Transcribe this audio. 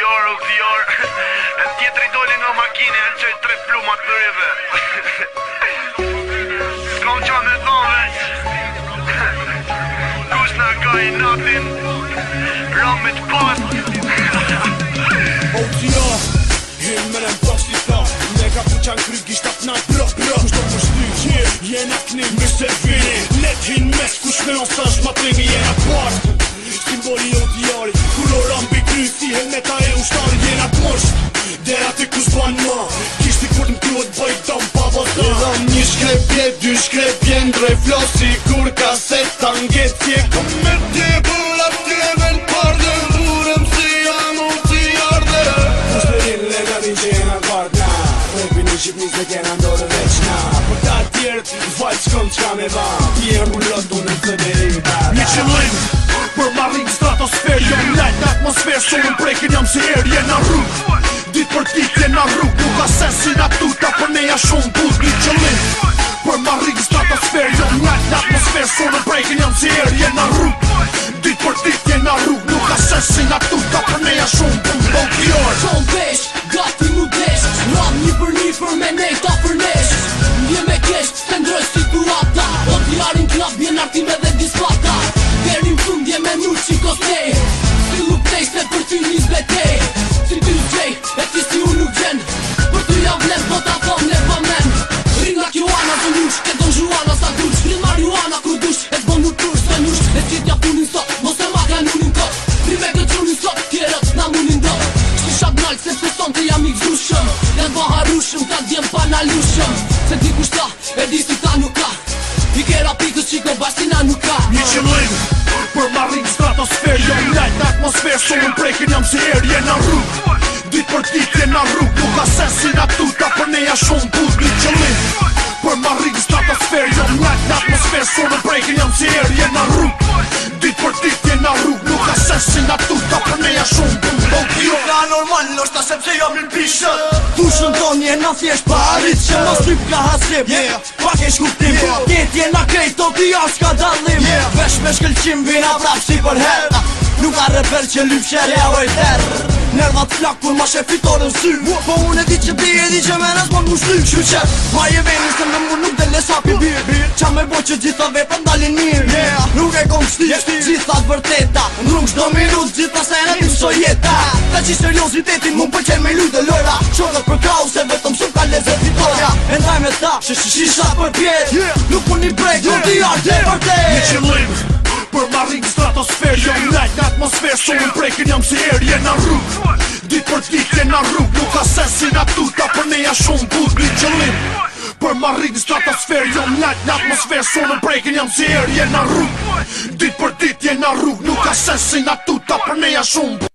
Uktior E tjetëri doli nga makine e në qoj 3 plumat për rive S'kom qa me thove Kush na ka I natin Ramit pas Uktior Hin me rem pas t'i tha Nega ku qan kry gishtat na bra Kushto më shty Jena knim me servini Let hin mes kush me osash matrimi Jena part Simboli Uktiori Kulor ambi kry si helmeta e ushtari Jena t'mosht Dera ti kus ban ma Kishti kur m'kluat bëjt dam pa vata Edham një shkrepje, 2 shkrepje Ndrej flosi kur kaset tangetje Kom me tje burat tjeve n'parde Burem si jam u t'i arde Kushterin legalin që jena partna Repin i Shqipnis dhe kena ndore veçna Për ta tjerët, vajt s'kom qka me ba Tjerë mu lotu në të derita Një qëllim, për marrin stratosfer Jom lajt në atmosfer, sonën prekin jam si her Jena rrug, dit për dit jena rrug Nuk asesin atuta për neja shumë buz Një qëllim, për marrin stratosfer Jom lajt në atmosfer, sonën prekin jam si her Jena rrug, dit për dit jena rrug Nuk asesin atuta për neja shumë buz Uktior Qon vesh, gati mu desh Ram një për me nej ta për nesh Një me kesh, të ndroj situata O t'jarin klap, bjen artime dhe dispata Deri m'fund je me nuk që kostej Si lu ptej, se për ty një zbetej Si ty gjej, e ti si unë nuk gjen Për ty ja vlen, po ta thom ne pa men Ringa kjo ana të nush, ke don zhuana sa dush Rin marihuana kur dush, e t'bon nuk tur së nush E t'jitja punin sot, mos e ma kanunin kot Rin me këtë qunin sot, tjerët na munin do Shtishat nalk, sepse son të jam I gzushëm Janë bo harushëm, ta djem pa na lushëm Se ti kushta, e di si ta nuk ka I kera pikës qiko bashkina nuk ka Një qëllim, për marrin stratosfer Jom lajt në atmosfer, sonën prekin jam si her Jena rrug, dit për dit jena rrug Nuk asesin atuta për neja shumë buz Një qëllim, për marrin stratosfer Jom lajt në atmosfer, sonën prekin jam si her Jena rrug, dit për dit jena rrug Nuk asesin atuta për neja shumë buz Jo ka normal, nështë sepse jam në pishët Fushën ton jena thjesht pa arrit që mos lyp ka hasip Pak e shkuptim Ket jena krejt o t'i jash ka dallim Vesh me shkëllqim vina prap si për her Nuk ka reper që lyp sherja o I ter Nervat flak kur ma shef fitorën sy Po unë e di që ti e di që me nësë mon mushly Shu qep, ma je veni se me mu nuk dhe lesa pi bir Qa me bo që gjitha vepër ndalin mirë Nuk e kom shti, gjithat vërteta Në rrug shdo minut, gjitha se në tim so jeta Ta që seriositetin mu përqen me luj dhe lojra Shorët për kau se vetëm shumë ka lezet vitoria E ndaj me ta, shishat për pjet Nuk pun një brek, nuk t'i art dhe vërtet Një qëllim, për marrin stratosfer Jom lajt në atmosfer, sonën prekin jam si her Jena rrug, dit për dit jena rrug Nuk asesin atuta për neja shumë buz Një qëllim, për marrin stratosfer Jom lajt në atmosfer, sonën prekin jam si her Jena rrug, dit për dit jena rrug Nuk asesin atuta për neja shumë buz